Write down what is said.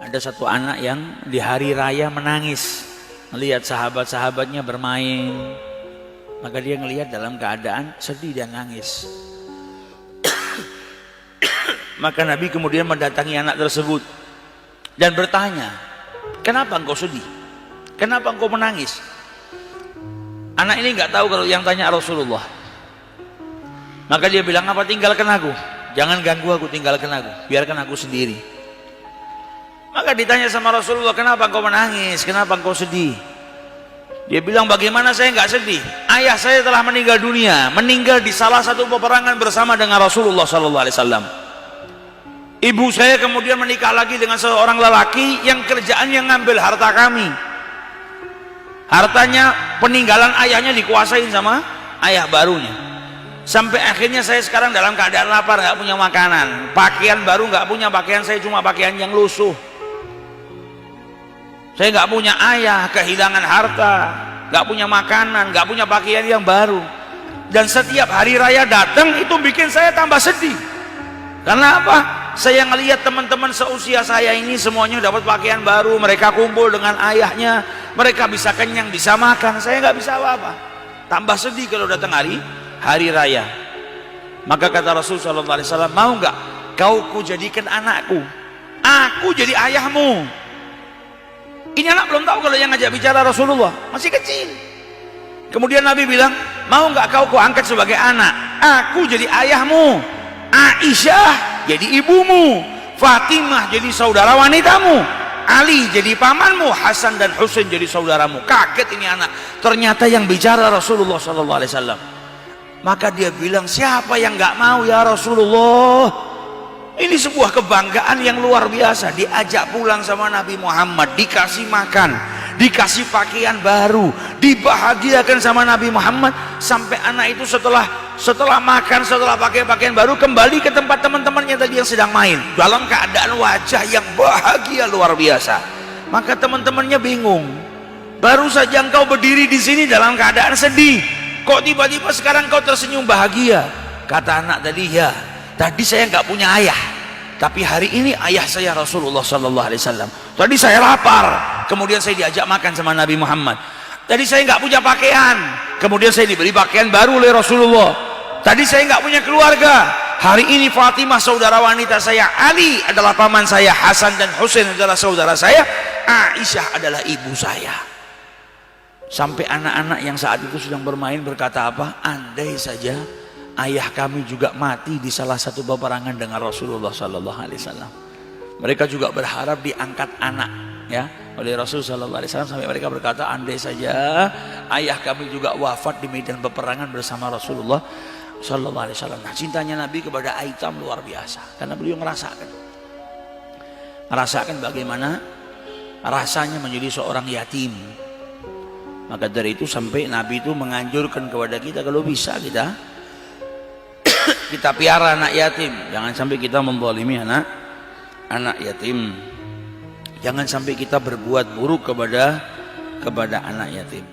Ada satu anak yang di hari raya menangis melihat sahabat-sahabatnya bermain, maka dia ngelihat dalam keadaan sedih dan nangis. Maka Nabi kemudian mendatangi anak tersebut dan bertanya, kenapa engkau sedih? Kenapa engkau menangis? Anak ini nggak tahu kalau yang tanya Rasulullah. Maka dia bilang, apa, tinggalkan aku, jangan ganggu aku, tinggalkan aku, biarkan aku sendiri. Maka ditanya sama Rasulullah, kenapa engkau menangis, kenapa engkau sedih? Dia bilang, bagaimana saya nggak sedih? Ayah saya telah meninggal dunia, meninggal di salah satu peperangan bersama dengan Rasulullah SAW. Ibu saya kemudian menikah lagi dengan seorang lelaki yang kerjaannya ngambil harta kami. Hartanya peninggalan ayahnya dikuasain sama ayah barunya. Sampai akhirnya saya sekarang dalam keadaan lapar, nggak punya makanan, pakaian baru nggak punya, pakaian saya cuma pakaian yang lusuh. Saya nggak punya ayah, kehilangan harta, nggak punya makanan, nggak punya pakaian yang baru. Dan setiap hari raya datang itu bikin saya tambah sedih. Karena apa? Saya ngelihat teman-teman seusia saya ini semuanya dapat pakaian baru, mereka kumpul dengan ayahnya, mereka bisa kenyang, bisa makan, saya nggak bisa apa-apa. Tambah sedih kalau datang hari raya. Maka kata Rasulullah SAW, mau nggak kau jadikan anakku, aku jadi ayahmu? Ini anak belum tahu kalau yang ngajak bicara Rasulullah, masih kecil. Kemudian Nabi bilang, mau nggak kau angkat sebagai anak, aku jadi ayahmu, Aisyah jadi ibumu, Fatimah jadi saudara wanitamu, Ali jadi pamanmu, Hasan dan Husain jadi saudaramu. Kaget ini anak, ternyata yang bicara Rasulullah SAW. Maka dia bilang, siapa yang nggak mau ya Rasulullah? Ini sebuah kebanggaan yang luar biasa. Diajak pulang sama Nabi Muhammad, dikasih makan, dikasih pakaian baru, dibahagiakan sama Nabi Muhammad. Sampai anak itu setelah makan, setelah pakai pakaian baru, kembali ke tempat teman-temannya tadi yang sedang main, dalam keadaan wajah yang bahagia luar biasa. Maka teman-temannya bingung, baru saja engkau berdiri di sini dalam keadaan sedih, kok tiba-tiba sekarang kau tersenyum bahagia? Kata anak tadi, ya, tadi saya nggak punya ayah, tapi hari ini ayah saya Rasulullah SAW. Tadi saya lapar, kemudian saya diajak makan sama Nabi Muhammad. Tadi saya nggak punya pakaian, kemudian saya diberi pakaian baru oleh Rasulullah. Tadi saya nggak punya keluarga, hari ini Fatimah saudara wanita saya, Ali adalah paman saya, Hasan dan Husain adalah saudara saya, Aisyah adalah ibu saya. Sampai anak-anak yang saat itu sedang bermain berkata apa? Andai saja ayah kami juga mati di salah satu peperangan dengan Rasulullah SAW. Mereka juga berharap diangkat anak, ya, oleh Rasul SAW. Sampai mereka berkata, andai saja ayah kami juga wafat di medan peperangan bersama Rasulullah SAW. Nah, cintanya Nabi kepada Aitam luar biasa, karena beliau merasakan bagaimana rasanya menjadi seorang yatim. Maka dari itu sampai Nabi itu menganjurkan kepada kita, kalau bisa kita piara anak yatim, jangan sampai kita menzalimi anak yatim, jangan sampai kita berbuat buruk kepada anak yatim.